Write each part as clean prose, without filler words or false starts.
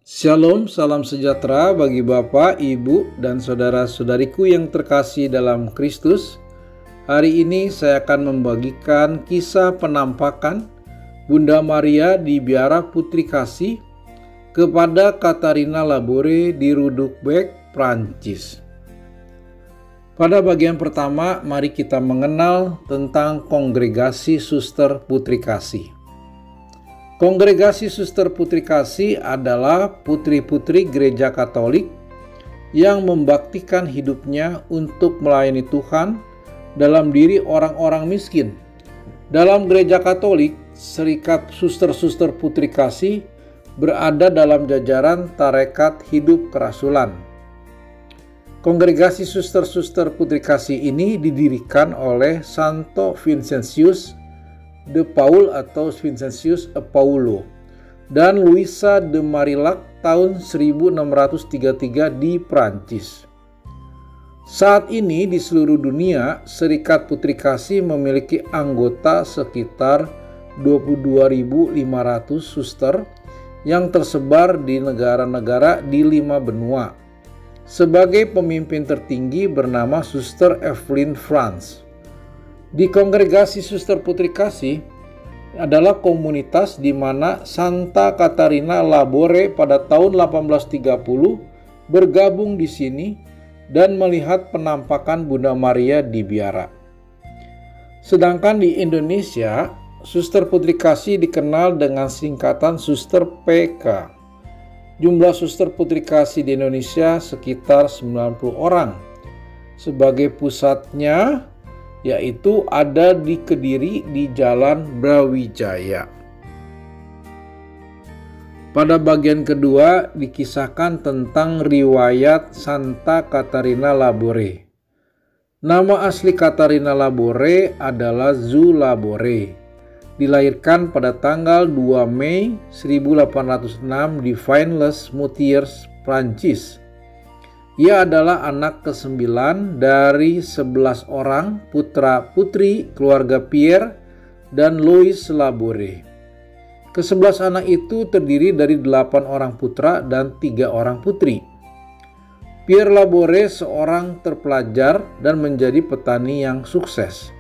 Shalom, salam sejahtera bagi Bapak, Ibu, dan saudara-saudariku yang terkasih dalam Kristus. Hari ini saya akan membagikan kisah penampakan Bunda Maria di Biara Putri Kasih kepada Katarina Labore di Rudukbeek, Prancis. Pada bagian pertama, mari kita mengenal tentang Kongregasi Suster Putri Kasih. Kongregasi Suster Putri Kasih adalah putri-putri gereja Katolik yang membaktikan hidupnya untuk melayani Tuhan dalam diri orang-orang miskin. Dalam gereja Katolik, Serikat Suster-Suster Putri Kasih berada dalam jajaran Tarekat Hidup Kerasulan. Kongregasi Suster-Suster Putri Kasih ini didirikan oleh Santo Vincentius de Paul atau Vincentius Paulo dan Luisa de Marillac tahun 1633 di Prancis. Saat ini di seluruh dunia, Serikat Putri Kasih memiliki anggota sekitar 22.500 suster yang tersebar di negara-negara di 5 benua. Sebagai pemimpin tertinggi bernama Suster Evelyn France. Di Kongregasi Suster Putri Kasih adalah komunitas di mana Santa Katarina Labore pada tahun 1830 bergabung di sini dan melihat penampakan Bunda Maria di biara. Sedangkan di Indonesia, Suster Putri Kasih dikenal dengan singkatan Suster PK. Jumlah Suster Putri Kasih di Indonesia sekitar 90 orang. Sebagai pusatnya yaitu ada di Kediri di Jalan Brawijaya. Pada bagian kedua dikisahkan tentang riwayat Santa Katarina Labore. Nama asli Katarina Labore adalah Zu Labore. Dilahirkan pada tanggal 2 Mei 1806 di Vannes-Moutiers, Prancis. Ia adalah anak ke-9 dari 11 orang putra-putri keluarga Pierre dan Louise Labore. Ke-11 anak itu terdiri dari 8 orang putra dan 3 orang putri. Pierre Labore seorang terpelajar dan menjadi petani yang sukses.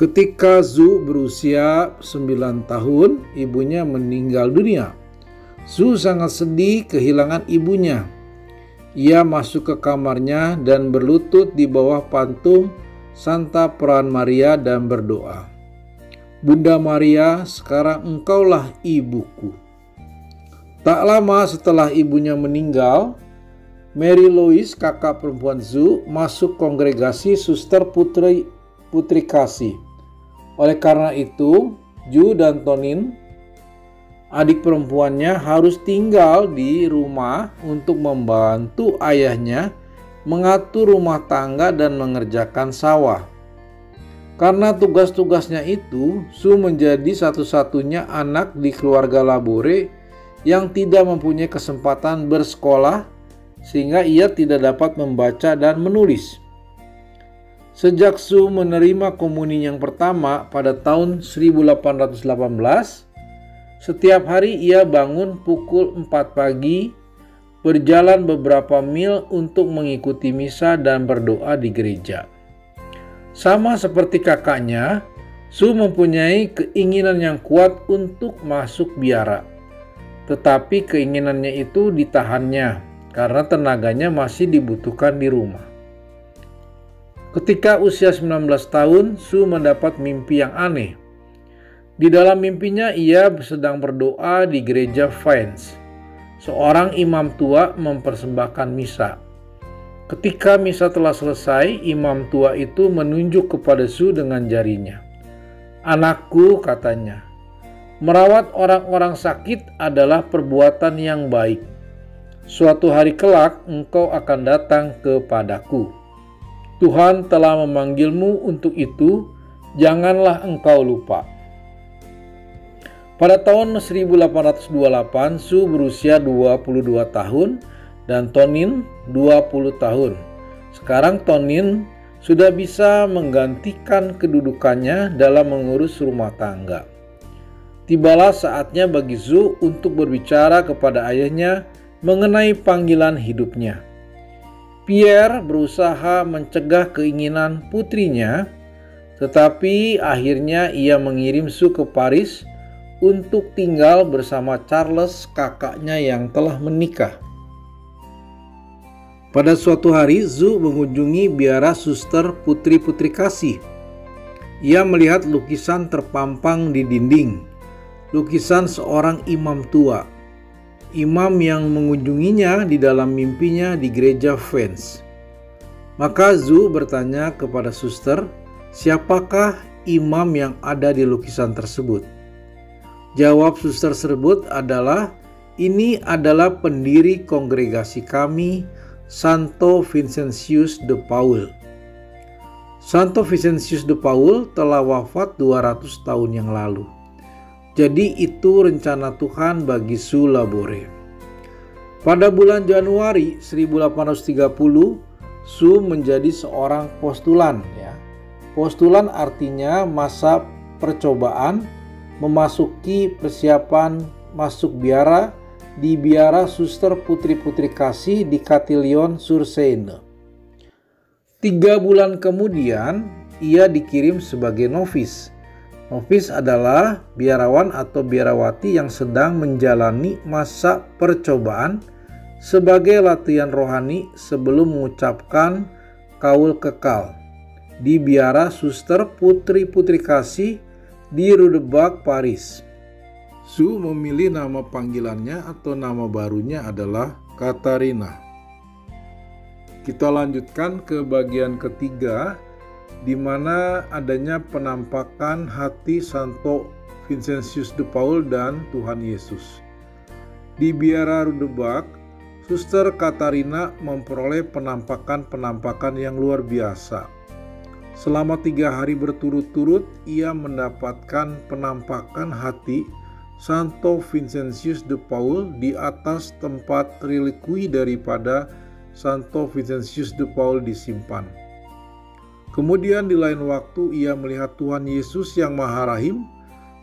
Ketika Zu berusia 9 tahun, ibunya meninggal dunia. Zu sangat sedih kehilangan ibunya. Ia masuk ke kamarnya dan berlutut di bawah patung Santa Peran Maria dan berdoa, "Bunda Maria, sekarang engkaulah ibuku." Tak lama setelah ibunya meninggal, Mary Louise, kakak perempuan Zu, masuk Kongregasi Suster Putri Kasih. Oleh karena itu, Zu dan Tonin, adik perempuannya, harus tinggal di rumah untuk membantu ayahnya mengatur rumah tangga dan mengerjakan sawah. Karena tugas-tugasnya itu, Su menjadi satu-satunya anak di keluarga Labore yang tidak mempunyai kesempatan bersekolah, sehingga ia tidak dapat membaca dan menulis. Sejak Su menerima komuni yang pertama pada tahun 1818, setiap hari ia bangun pukul 4 pagi, berjalan beberapa mil untuk mengikuti misa dan berdoa di gereja. Sama seperti kakaknya, Su mempunyai keinginan yang kuat untuk masuk biara. Tetapi keinginannya itu ditahannya karena tenaganya masih dibutuhkan di rumah. Ketika usia 19 tahun, Su mendapat mimpi yang aneh. Di dalam mimpinya ia sedang berdoa di gereja Vannes. Seorang imam tua mempersembahkan misa. Ketika misa telah selesai, imam tua itu menunjuk kepada Su dengan jarinya. "Anakku," katanya, "merawat orang-orang sakit adalah perbuatan yang baik. Suatu hari kelak engkau akan datang kepadaku. Tuhan telah memanggilmu untuk itu, janganlah engkau lupa." Pada tahun 1828, Su berusia 22 tahun dan Tonin 20 tahun. Sekarang Tonin sudah bisa menggantikan kedudukannya dalam mengurus rumah tangga. Tibalah saatnya bagi Zhu untuk berbicara kepada ayahnya mengenai panggilan hidupnya. Pierre berusaha mencegah keinginan putrinya, tetapi akhirnya ia mengirim Zhu ke Paris untuk tinggal bersama Charles, kakaknya yang telah menikah. Pada suatu hari, Zhu mengunjungi biara suster putri-putri kasih. Ia melihat lukisan terpampang di dinding. Lukisan seorang imam tua. Imam yang mengunjunginya di dalam mimpinya di gereja Vence. Maka Zhu bertanya kepada suster, siapakah imam yang ada di lukisan tersebut? Jawab suster tersebut adalah, ini adalah pendiri kongregasi kami, Santo Vincentius de Paul. Santo Vincentius de Paul telah wafat 200 tahun yang lalu. Jadi itu rencana Tuhan bagi Zhu Labore. Pada bulan Januari 1830, Zhu menjadi seorang postulan. Postulan artinya masa percobaan, memasuki persiapan masuk biara di biara suster putri-putri kasih di Catillon-sur-Seine. 3 bulan kemudian ia dikirim sebagai novis. Novis adalah biarawan atau biarawati yang sedang menjalani masa percobaan sebagai latihan rohani sebelum mengucapkan kaul kekal di biara suster putri-putri kasih di Rue de Bac, Paris. Zhu memilih nama panggilannya atau nama barunya adalah Katarina. Kita lanjutkan ke bagian ketiga, di mana adanya penampakan hati Santo Vincentius de Paul dan Tuhan Yesus. Di biara Rue de Bac, Suster Katarina memperoleh penampakan-penampakan yang luar biasa. Selama 3 hari berturut-turut, ia mendapatkan penampakan hati Santo Vincentius de Paul di atas tempat relikui daripada Santo Vincentius de Paul disimpan. Kemudian di lain waktu ia melihat Tuhan Yesus yang Maha Rahim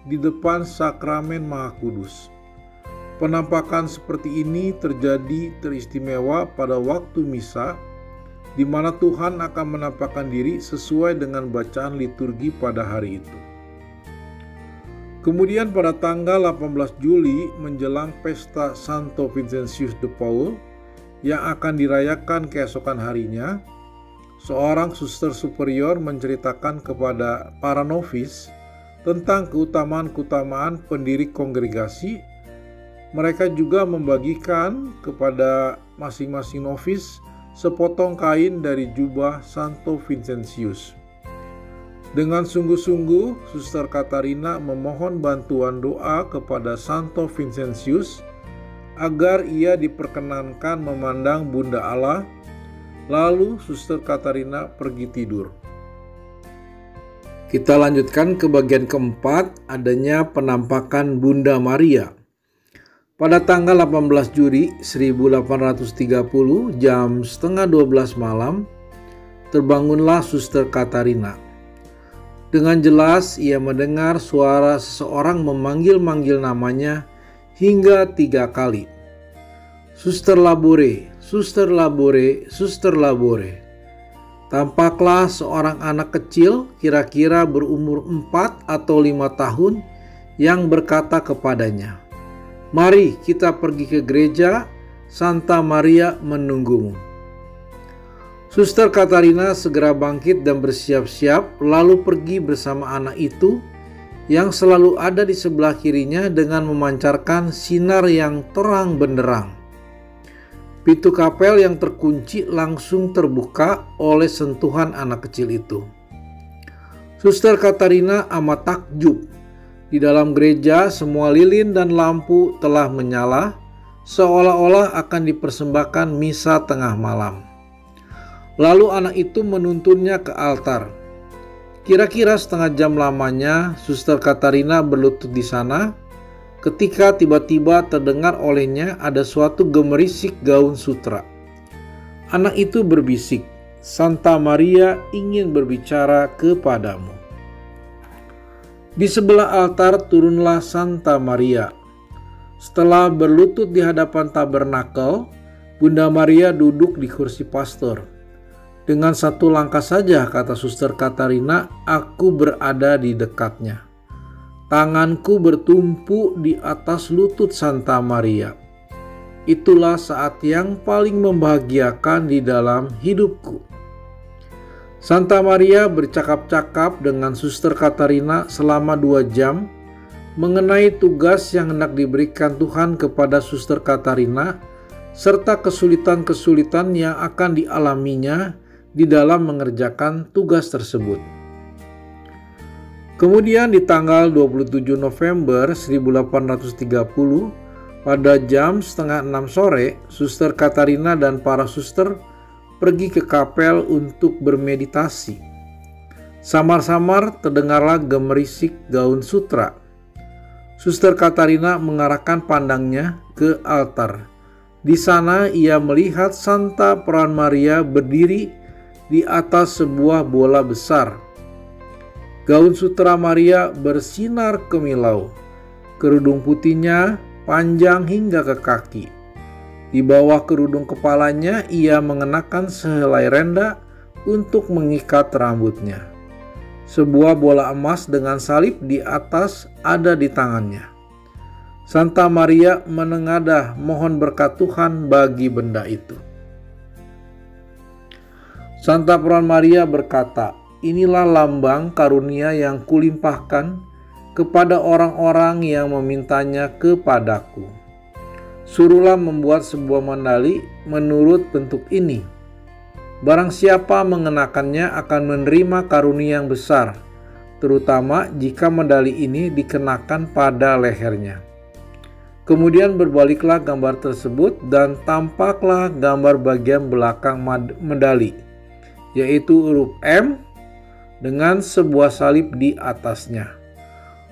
di depan sakramen Maha Kudus. Penampakan seperti ini terjadi teristimewa pada waktu misa, di mana Tuhan akan menampakkan diri sesuai dengan bacaan liturgi pada hari itu. Kemudian pada tanggal 18 Juli menjelang pesta Santo Vincentius de Paul yang akan dirayakan keesokan harinya, seorang suster superior menceritakan kepada para novis tentang keutamaan-keutamaan pendiri kongregasi. Mereka juga membagikan kepada masing-masing novis sepotong kain dari jubah Santo Vincentius. Dengan sungguh-sungguh, Suster Katarina memohon bantuan doa kepada Santo Vincentius agar ia diperkenankan memandang Bunda Allah. Lalu Suster Katarina pergi tidur. Kita lanjutkan ke bagian keempat, adanya penampakan Bunda Maria. Pada tanggal 18 Juli 1830 jam setengah 12 malam, terbangunlah Suster Katarina. Dengan jelas ia mendengar suara seseorang memanggil-manggil namanya hingga 3 kali. Suster Labore, Suster Labore, Suster Labore. Tampaklah seorang anak kecil kira-kira berumur 4 atau 5 tahun yang berkata kepadanya, "Mari kita pergi ke gereja, Santa Maria menunggumu." Suster Katarina segera bangkit dan bersiap-siap lalu pergi bersama anak itu yang selalu ada di sebelah kirinya dengan memancarkan sinar yang terang benderang. Pintu kapel yang terkunci langsung terbuka oleh sentuhan anak kecil itu. Suster Katarina amat takjub. Di dalam gereja semua lilin dan lampu telah menyala, seolah-olah akan dipersembahkan misa tengah malam. Lalu anak itu menuntunnya ke altar. Kira-kira setengah jam lamanya Suster Katarina berlutut di sana, ketika tiba-tiba terdengar olehnya ada suatu gemerisik gaun sutra. Anak itu berbisik, "Santa Maria ingin berbicara kepadamu." Di sebelah altar turunlah Santa Maria. Setelah berlutut di hadapan tabernakel, Bunda Maria duduk di kursi pastor. Dengan satu langkah saja, kata Suster Katarina, aku berada di dekatnya. Tanganku bertumpu di atas lutut Santa Maria. Itulah saat yang paling membahagiakan di dalam hidupku. Santa Maria bercakap-cakap dengan Suster Katarina selama 2 jam mengenai tugas yang hendak diberikan Tuhan kepada Suster Katarina serta kesulitan-kesulitan yang akan dialaminya di dalam mengerjakan tugas tersebut. Kemudian di tanggal 27 November 1830 pada jam 5:30 sore, Suster Katarina dan para suster pergi ke kapel untuk bermeditasi. Samar-samar terdengarlah gemerisik gaun sutra. Suster Katarina mengarahkan pandangnya ke altar. Di sana ia melihat Santa Peran Maria berdiri di atas sebuah bola besar. Gaun sutra Maria bersinar kemilau. Kerudung putihnya panjang hingga ke kaki. Di bawah kerudung kepalanya ia mengenakan sehelai renda untuk mengikat rambutnya. Sebuah bola emas dengan salib di atas ada di tangannya. Santa Maria menengadah mohon berkat Tuhan bagi benda itu. Santa Peran Maria berkata, inilah lambang karunia yang kulimpahkan kepada orang-orang yang memintanya kepadaku. Suruhlah membuat sebuah mandali menurut bentuk ini. Barang siapa mengenakannya akan menerima karunia yang besar, terutama jika mandali ini dikenakan pada lehernya. Kemudian berbaliklah gambar tersebut dan tampaklah gambar bagian belakang mandali, yaitu huruf M dengan sebuah salib di atasnya.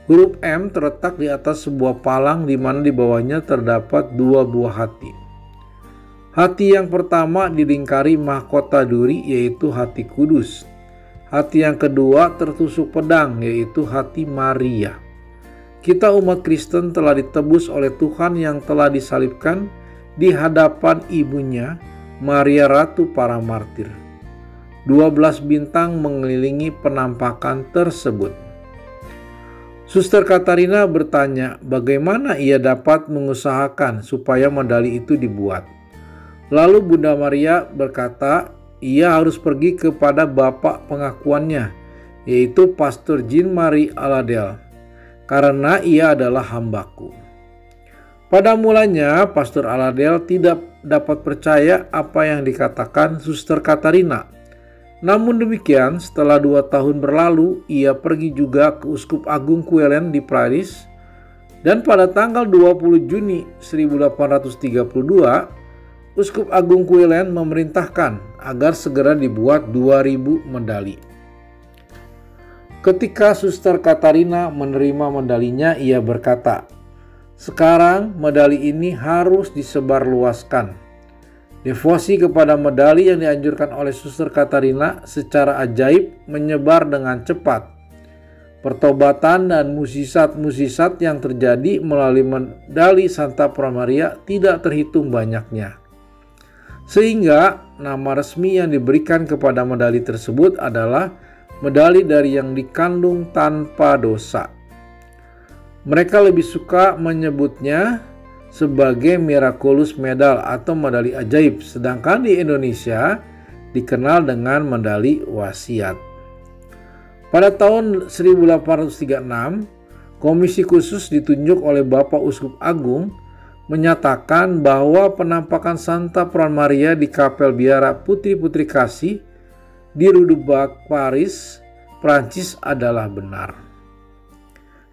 Huruf M terletak di atas sebuah palang di mana di bawahnya terdapat 2 buah hati. Hati yang pertama dilingkari mahkota duri, yaitu hati kudus. Hati yang kedua tertusuk pedang, yaitu hati Maria. Kita umat Kristen telah ditebus oleh Tuhan yang telah disalibkan di hadapan ibunya, Maria Ratu para Martir. 12 bintang mengelilingi penampakan tersebut. Suster Katarina bertanya bagaimana ia dapat mengusahakan supaya medali itu dibuat. Lalu Bunda Maria berkata ia harus pergi kepada bapak pengakuannya, yaitu Pastor Jean-Marie Aladel, karena ia adalah hambaku. Pada mulanya Pastor Aladel tidak dapat percaya apa yang dikatakan Suster Katarina. Namun demikian, setelah 2 tahun berlalu, ia pergi juga ke Uskup Agung Quellen di Paris, dan pada tanggal 20 Juni 1832, Uskup Agung Quellen memerintahkan agar segera dibuat 2000 medali. Ketika Suster Katarina menerima medalinya, ia berkata, sekarang medali ini harus disebarluaskan. Devosi kepada medali yang dianjurkan oleh Suster Katarina secara ajaib menyebar dengan cepat. Pertobatan dan musisat-musisat yang terjadi melalui medali Santa Peran Maria tidak terhitung banyaknya. Sehingga nama resmi yang diberikan kepada medali tersebut adalah medali dari yang dikandung tanpa dosa. Mereka lebih suka menyebutnya sebagai Miraculous Medal atau medali ajaib, sedangkan di Indonesia dikenal dengan medali wasiat. Pada tahun 1836, komisi khusus ditunjuk oleh Bapak Uskup Agung menyatakan bahwa penampakan Santa Peran Maria di Kapel Biara Putri-Putri Kasih di Rue du Bac, Paris, Prancis adalah benar.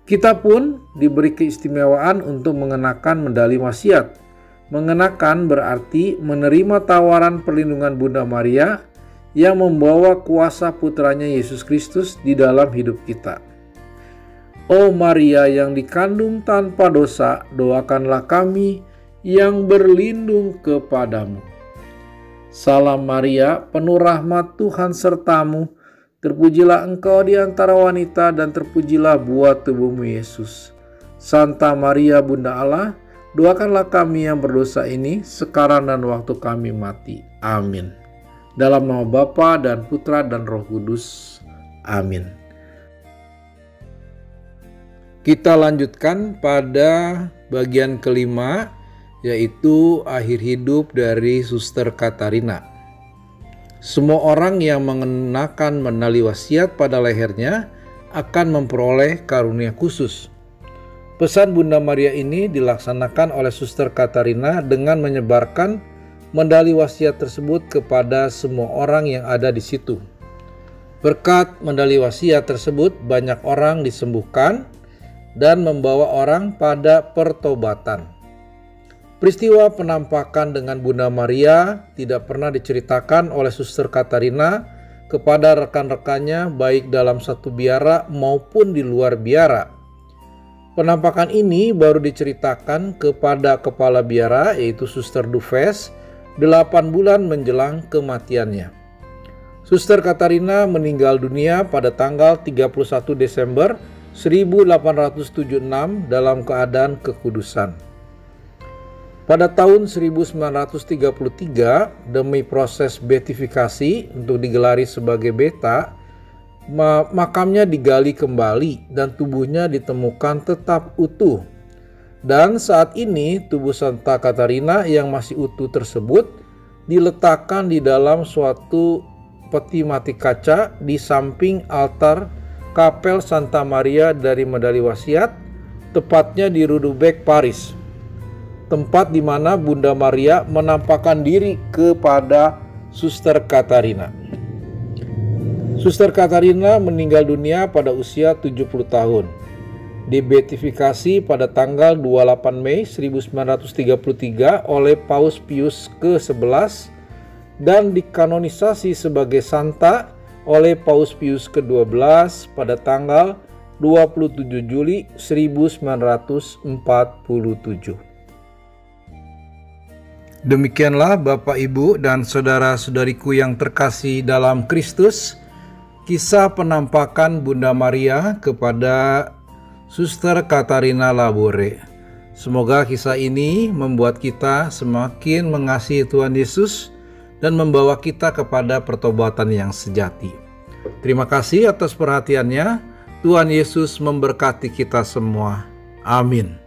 Kita pun diberi keistimewaan untuk mengenakan medali wasiat. Mengenakan berarti menerima tawaran perlindungan Bunda Maria yang membawa kuasa putranya Yesus Kristus di dalam hidup kita. Oh Maria yang dikandung tanpa dosa, doakanlah kami yang berlindung kepadamu. Salam Maria, penuh rahmat Tuhan sertamu, Terpujilah engkau di antara wanita dan terpujilah buah tubuhmu Yesus. Santa Maria Bunda Allah, doakanlah kami yang berdosa ini sekarang dan waktu kami mati. Amin. Dalam nama Bapa dan Putra dan Roh Kudus. Amin. Kita lanjutkan pada bagian kelima, yaitu akhir hidup dari Suster Katarina. Semua orang yang mengenakan menali wasiat pada lehernya akan memperoleh karunia khusus. Pesan Bunda Maria ini dilaksanakan oleh Suster Katarina dengan menyebarkan menali wasiat tersebut kepada semua orang yang ada di situ. Berkat menali wasiat tersebut, banyak orang disembuhkan dan membawa orang pada pertobatan. Peristiwa penampakan dengan Bunda Maria tidak pernah diceritakan oleh Suster Katarina kepada rekan-rekannya baik dalam satu biara maupun di luar biara. Penampakan ini baru diceritakan kepada kepala biara, yaitu Suster Dufes, 8 bulan menjelang kematiannya. Suster Katarina meninggal dunia pada tanggal 31 Desember 1876 dalam keadaan kekudusan. Pada tahun 1933, demi proses beatifikasi untuk digelari sebagai beta, makamnya digali kembali dan tubuhnya ditemukan tetap utuh. Dan saat ini tubuh Santa Katarina yang masih utuh tersebut diletakkan di dalam suatu peti mati kaca di samping altar Kapel Santa Maria dari Medali Wasiat, tepatnya di Rue du Bec, Paris. Tempat di mana Bunda Maria menampakkan diri kepada Suster Katarina. Suster Katarina meninggal dunia pada usia 70 tahun. Dibeatifikasi pada tanggal 28 Mei 1933 oleh Paus Pius ke-11 dan dikanonisasi sebagai santa oleh Paus Pius ke-12 pada tanggal 27 Juli 1947. Demikianlah Bapak, Ibu, dan saudara-saudariku yang terkasih dalam Kristus, kisah penampakan Bunda Maria kepada Suster Katarina Labore. Semoga kisah ini membuat kita semakin mengasihi Tuhan Yesus dan membawa kita kepada pertobatan yang sejati. Terima kasih atas perhatiannya. Tuhan Yesus memberkati kita semua. Amin.